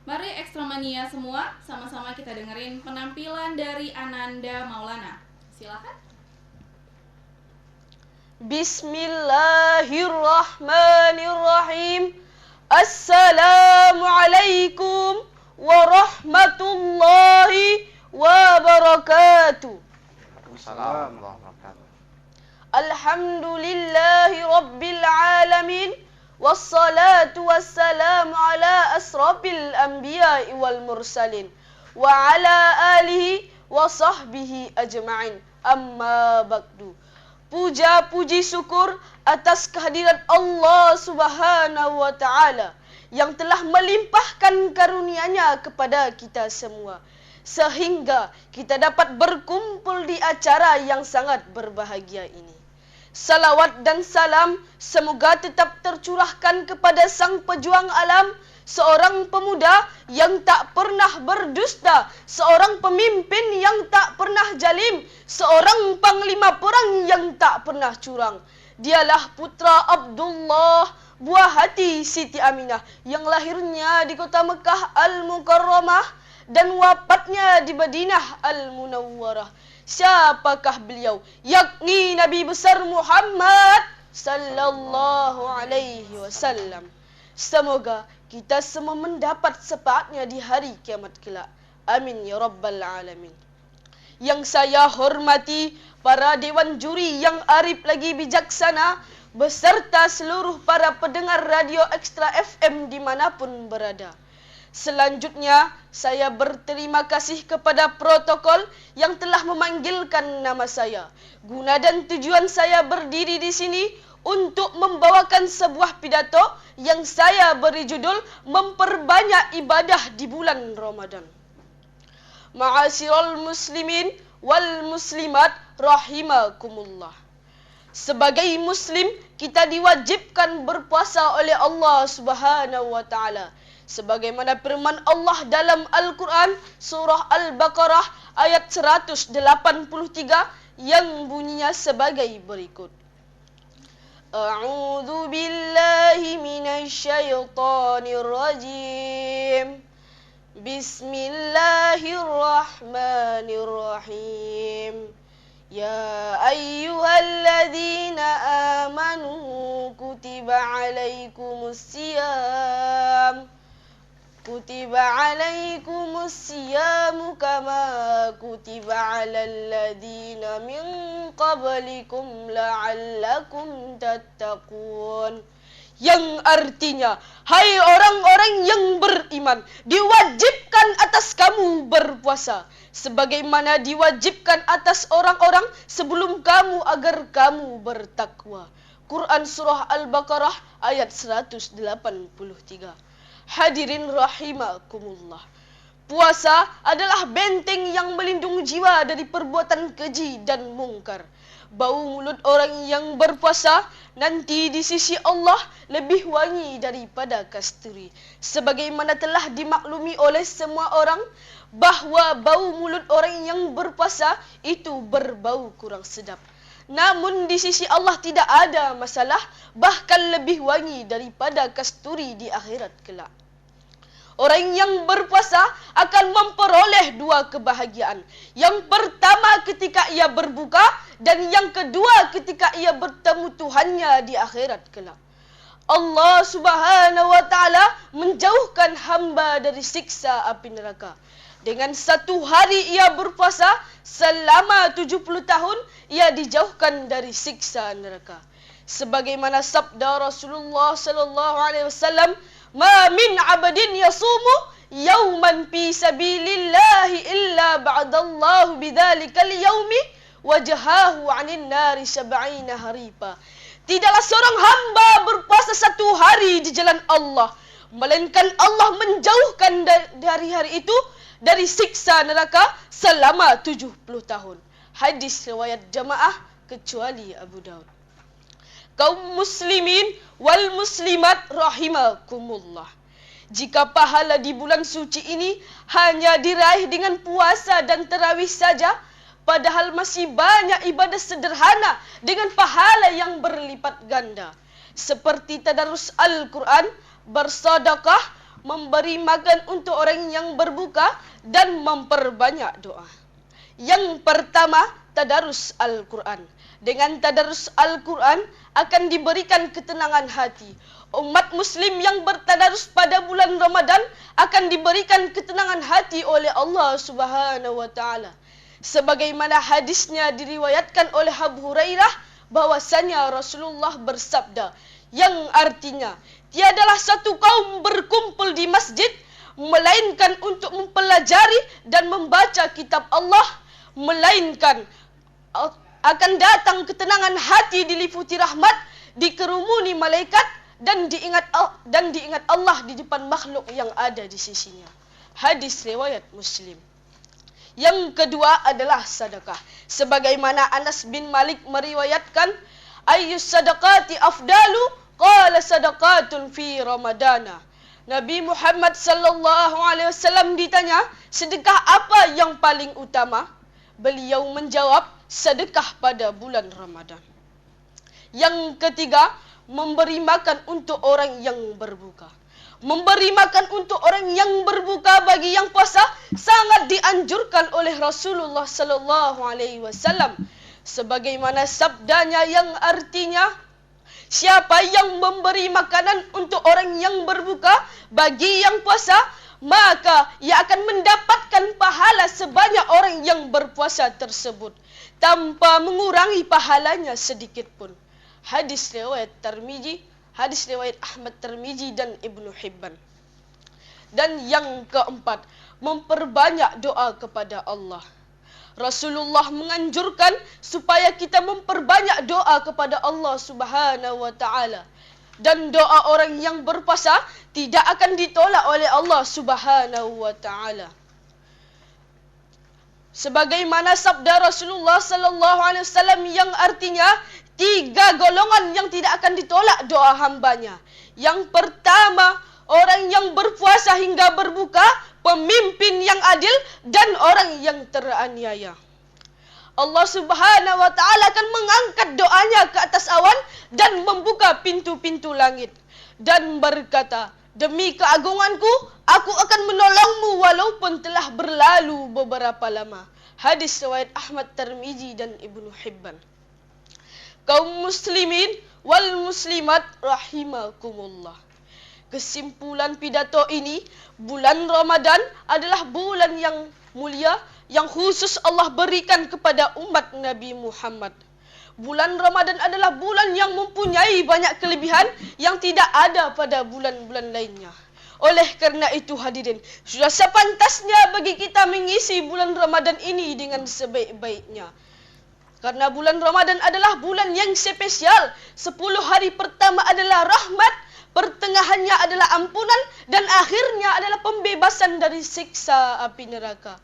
Mari Ekstromania semua, sama-sama kita dengerin penampilan dari Ananda Maulana. Silakan. Bismillahirrahmanirrahim. Assalamualaikum warahmatullahi wabarakatuh. Assalamualaikum warahmatullahi wabarakatuh. Alhamdulillahi rabbil alamin. Wassalatu wassalamu ala asrafil anbiya'i wal mursalin wa ala alihi wa sahbihi ajma'in. Amma ba'du. Puja puji syukur atas kehadiran Allah Subhanahu wa taala yang telah melimpahkan karunia-Nya kepada kita semua sehingga kita dapat berkumpul di acara yang sangat berbahagia ini. Salawat dan salam semoga tetap tercurahkan kepada sang pejuang alam, seorang pemuda yang tak pernah berdusta, seorang pemimpin yang tak pernah jalim, seorang panglima perang yang tak pernah curang. Dialah putra Abdullah, buah hati Siti Aminah, yang lahirnya di kota Mekah Al-Mukarramah dan wafatnya di Madinah Al-Munawwarah. Siapakah beliau? Yakni Nabi besar Muhammad sallallahu alaihi wasallam. Semoga kita semua mendapat syafaatnya di hari kiamat kelak. Amin ya rabbal alamin. Yang saya hormati para dewan juri yang arif lagi bijaksana beserta seluruh para pendengar radio Ekstra FM dimanapun berada. Selanjutnya, saya berterima kasih kepada protokol yang telah memanggilkan nama saya. Guna dan tujuan saya berdiri di sini untuk membawakan sebuah pidato yang saya beri judul Memperbanyak Ibadah di Bulan Ramadan. Ma'asyiral muslimin wal muslimat rahimakumullah. Sebagai muslim, kita diwajibkan berpuasa oleh Allah Subhanahu wa taala. Sebagaimana firman Allah dalam Al-Quran surah Al-Baqarah ayat 183 yang bunyinya sebagai berikut. A'udzu billahi minasyaitonir rajim. Bismillahirrahmanirrahim. Ya ayyuhalladzina amanu kutiba alaikumusiyam. Kutiba alaikumusiyam kama kutiba alal ladzina min qablikum la'allakum tattaqun. Yang artinya, hai orang-orang yang beriman, diwajibkan atas kamu berpuasa sebagaimana diwajibkan atas orang-orang sebelum kamu agar kamu bertakwa. Quran surah Al-Baqarah ayat 183. Hadirin rahimakumullah. Puasa adalah benteng yang melindungi jiwa dari perbuatan keji dan mungkar. Bau mulut orang yang berpuasa nanti di sisi Allah lebih wangi daripada kasturi. Sebagaimana telah dimaklumi oleh semua orang bahawa bau mulut orang yang berpuasa itu berbau kurang sedap. Namun di sisi Allah tidak ada masalah, bahkan lebih wangi daripada kasturi di akhirat kelak. Orang yang berpuasa akan memperoleh dua kebahagiaan. Yang pertama ketika ia berbuka dan yang kedua ketika ia bertemu Tuhannya di akhirat kelak. Allah Subhanahu wa taala menjauhkan hamba dari siksa api neraka. Dengan satu hari ia berpuasa, selama 70 tahun ia dijauhkan dari siksa neraka. Sebagaimana sabda Rasulullah sallallahu alaihi wasallam, "Ma min 'abdin yasumu yawman fi sabilillahi illa ba'dallahu bidzalikal yaumi wajhahu 'anil nari 70 harifa." Tidaklah seorang hamba berpuasa satu hari di jalan Allah, melainkan Allah menjauhkan dari hari itu dari siksa neraka selama 70 tahun. Hadis riwayat jamaah kecuali Abu Daud. Kaum muslimin wal muslimat rahimakumullah. Jika pahala di bulan suci ini hanya diraih dengan puasa dan tarawih saja, padahal masih banyak ibadah sederhana dengan pahala yang berlipat ganda. Seperti tadarus Al-Quran, bersedekah, memberi makan untuk orang yang berbuka, dan memperbanyak doa. Yang pertama, tadarus Al-Quran. Dengan tadarus Al-Quran akan diberikan ketenangan hati. Umat muslim yang bertadarus pada bulan Ramadan akan diberikan ketenangan hati oleh Allah Subhanahu wa taala. Sebagaimana hadisnya diriwayatkan oleh Abu Hurairah bahwasanya Rasulullah bersabda, yang artinya tiadalah satu kaum berkumpul di masjid melainkan untuk mempelajari dan membaca kitab Allah, melainkan akan datang ketenangan hati, diliputi rahmat, dikerumuni malaikat, dan diingat Allah di depan makhluk yang ada di sisinya. Hadis riwayat Muslim. Yang kedua adalah sedekah. Sebagaimana Anas bin Malik meriwayatkan, ayyus sadaqati afdalu? Qala sadaqatun fi Ramadana. Nabi Muhammad sallallahu alaihi wasallam ditanya, sedekah apa yang paling utama? Beliau menjawab, sedekah pada bulan Ramadan. Yang ketiga, memberi makan untuk orang yang berbuka. Memberi makan untuk orang yang berbuka bagi yang puasa sangat dianjurkan oleh Rasulullah sallallahu alaihi wasallam. Sebagaimana sabdanya yang artinya, siapa yang memberi makanan untuk orang yang berbuka bagi yang puasa, maka ia akan mendapatkan pahala sebanyak orang yang berpuasa tersebut, tanpa mengurangi pahalanya sedikit pun. Hadis riwayat Tirmizi, hadis riwayat Ahmad Tirmizi dan Ibnu Hibban. Dan yang keempat, memperbanyak doa kepada Allah. Rasulullah menganjurkan supaya kita memperbanyak doa kepada Allah Subhanahu wa taala. Dan doa orang yang berpuasa tidak akan ditolak oleh Allah Subhanahu wa taala. Sebagaimana sabda Rasulullah sallallahu alaihi wasallam yang artinya, 3 golongan yang tidak akan ditolak doa hambanya. Yang pertama, orang yang berpuasa hingga berbuka, pemimpin yang adil, dan orang yang teraniaya. Allah Subhanahu wa taala akan mengangkat doanya ke atas awan dan membuka pintu-pintu langit dan berkata, demi keagunganku, aku akan menolongmu walaupun telah berlalu beberapa lama. Hadis riwayat Ahmad Tirmizi dan Ibnu Hibban. Kaum muslimin wal muslimat rahimakumullah. Kesimpulan pidato ini, bulan Ramadan adalah bulan yang mulia yang khusus Allah berikan kepada umat Nabi Muhammad. Bulan Ramadan adalah bulan yang mempunyai banyak kelebihan yang tidak ada pada bulan-bulan lainnya. Oleh kerana itu hadirin, sudah sepantasnya bagi kita mengisi bulan Ramadan ini dengan sebaik-baiknya. Karena bulan Ramadan adalah bulan yang spesial. 10 hari pertama adalah rahmat, pertengahannya adalah ampunan, dan akhirnya adalah pembebasan dari siksa api neraka.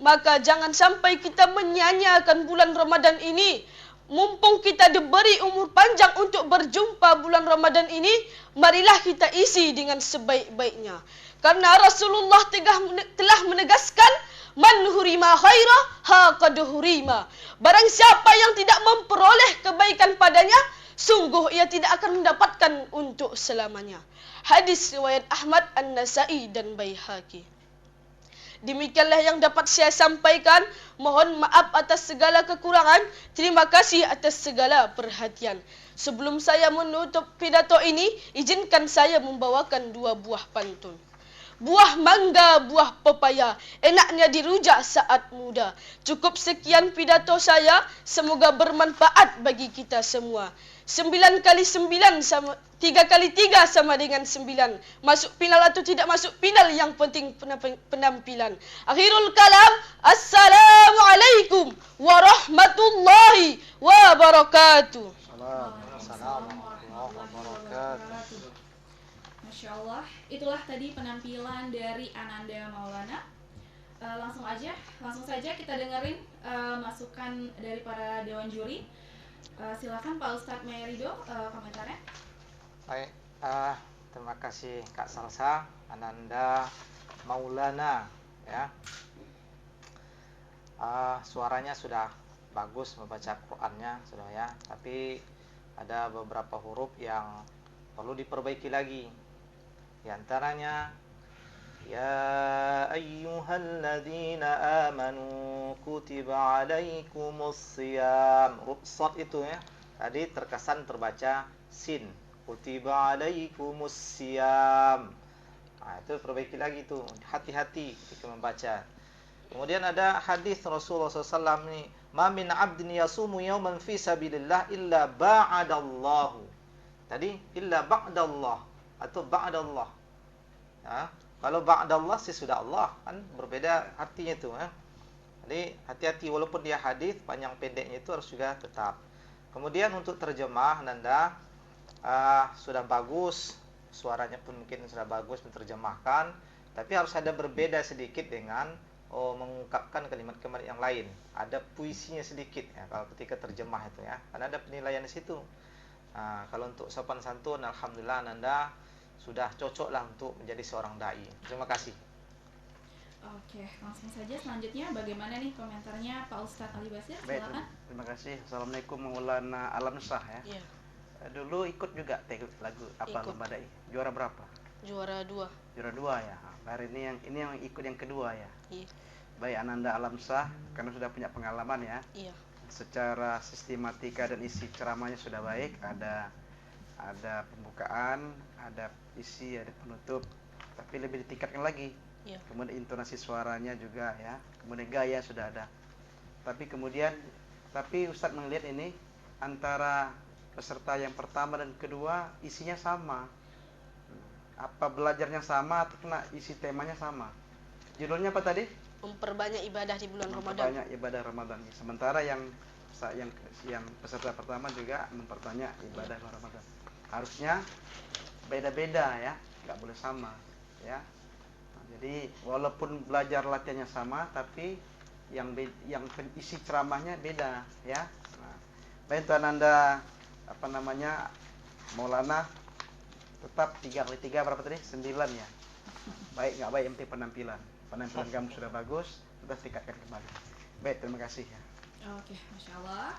Maka jangan sampai kita menyanyiakan bulan Ramadan ini. Mumpung kita diberi umur panjang untuk berjumpa bulan Ramadan ini, marilah kita isi dengan sebaik-baiknya. Karena Rasulullah telah menegaskan, man hurima khaira haqad hurima. Barang siapa yang tidak memperoleh kebaikan padanya, sungguh ia tidak akan mendapatkan untuk selamanya. Hadis riwayat Ahmad, An-Nasai dan Baihaqi. Demikianlah yang dapat saya sampaikan. Mohon maaf atas segala kekurangan. Terima kasih atas segala perhatian. Sebelum saya menutup pidato ini, izinkan saya membawakan 2 buah pantun. Buah mangga, buah pepaya, enaknya dirujak saat muda. Cukup sekian pidato saya, semoga bermanfaat bagi kita semua. 9 kali 9 sama 3 kali 3 sama dengan 9. Masuk final atau tidak masuk final, yang penting penampilan. Akhirul kalam, assalamualaikum warahmatullahi wabarakatuh. Assalamualaikum warahmatullahi wabarakatuh. Masya Allah, itulah tadi penampilan dari Ananda Maulana. Langsung saja kita dengerin masukan dari para dewan juri. Silakan Pak Ustadz Mayrido komentarnya. Baik, terima kasih Kak Salsa, Ananda Maulana, ya. Suaranya sudah bagus, membaca Qur'annya sudah ya, tapi ada beberapa huruf yang perlu diperbaiki lagi. Di antaranya Ya ayyuhalladzina amanu kutiba alaikumus siyam. Sad itu ya. Tadi terkesan terbaca sin. Kutiba alaikumus siyam. Nah, itu perbaiki lagi tuh. Hati-hati ketika membaca. Kemudian ada hadis Rasulullah SAW ini, "Ma min 'abdin yasumu yawman fi sabilillah illa ba'adallahu." Tadi illa ba'dallah atau ba'dallah. Ya, kalau ba'dallah sesudah Allah kan berbeda artinya itu ya. Jadi hati-hati walaupun dia hadis panjang pendeknya itu harus juga tetap. Kemudian untuk terjemah Nanda sudah bagus, suaranya pun mungkin sudah bagus menerjemahkan, tapi harus ada berbeda sedikit dengan mengungkapkan kalimat-kalimat yang lain. Ada puisinya sedikit ya kalau ketika terjemah itu ya. Karena ada penilaian di situ. Nah, kalau untuk sopan santun alhamdulillah Nanda sudah cocok lah untuk menjadi seorang dai. Terima kasih. Oke, langsung saja selanjutnya bagaimana nih komentarnya Pak Ustadz Ali Basir? Baik, Silakan. terima kasih. Assalamualaikum Maulana Alamsyah ya. Iya, Dulu ikut juga lagu apa Ikut. lomba dai. Juara berapa? juara 2. Juara 2 ya. Hari ini yang ikut yang kedua ya. Iya, Baik Ananda Alamsyah karena sudah punya pengalaman ya. iya, Secara sistematika dan isi ceramahnya sudah baik. Ada pembukaan, ada isi, ada penutup. Tapi lebih ditingkatkan lagi. iya, Kemudian intonasi suaranya juga ya. Kemudian gaya sudah ada. Tapi Ustadz melihat ini antara peserta yang pertama dan kedua isinya sama. Apa belajarnya sama atau kena isi temanya sama? Judulnya apa tadi? memperbanyak ibadah di bulan Ramadan. Memperbanyak ibadah Ramadan. Sementara yang peserta pertama juga memperbanyak ibadah Ramadan. Harusnya beda-beda ya, nggak boleh sama ya. Nah, jadi walaupun belajar latihannya sama, tapi yang isi ceramahnya beda ya. Nah, baik Tuan Anda Maulana tetap 3 kali 3 berapa tadi? 9 ya. Baik nggak baik yang penting penampilan kamu sudah bagus, sudah tingkatkan kembali. Baik, terima kasih ya. Oke, Masya Allah.